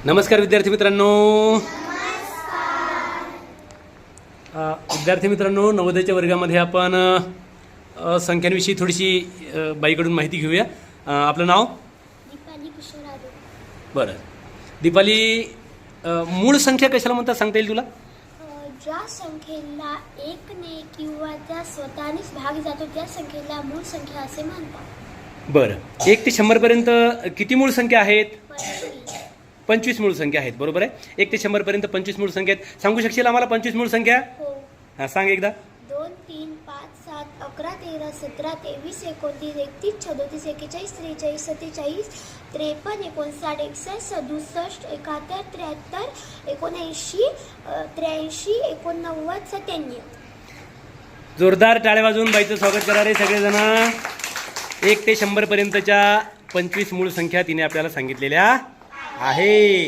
नमस्कार विद्यार्थी मित्रांनो. नवोदयच्या वर्गामध्ये आपण संख्यांविषयी थोडीशी बाईकडून माहिती घेऊया. आपलं नाव? दीपाली किशोर आरोग्य. बरं दीपाली, मूळ संख्या कशाला म्हणतात सांगता येईल तुला? ज्या संख्येला एकने किंवा त्या स्वतःनेच भाग जातो त्या संख्येला मूळ संख्या असे म्हणतात. बरं, 1 ते 100 पर्यंत किती मूळ संख्या आहेत? 25 मूळ संख्या आहेत. बरोबर आहे. 1 ते 100 पर्यंत 25 मूळ संख्या आहेत. सांगू शकशील आम्हाला 25 मूळ संख्या? हो. हां, सांग एकदा. 2, 3, 5, 7, 11, 13, 17, 23, 29, 31, 34, 41, 43, 47, 53, 59, 61, 67, 71, 73, 79, 83, 89, 97. जोरदार टाळ्या वाजवून बाईचं स्वागत करणारे सगळेजण. 1 ते 100 पर्यंतच्या 25 मूळ संख्या तिने आपल्याला सांगितलेल्या आहे.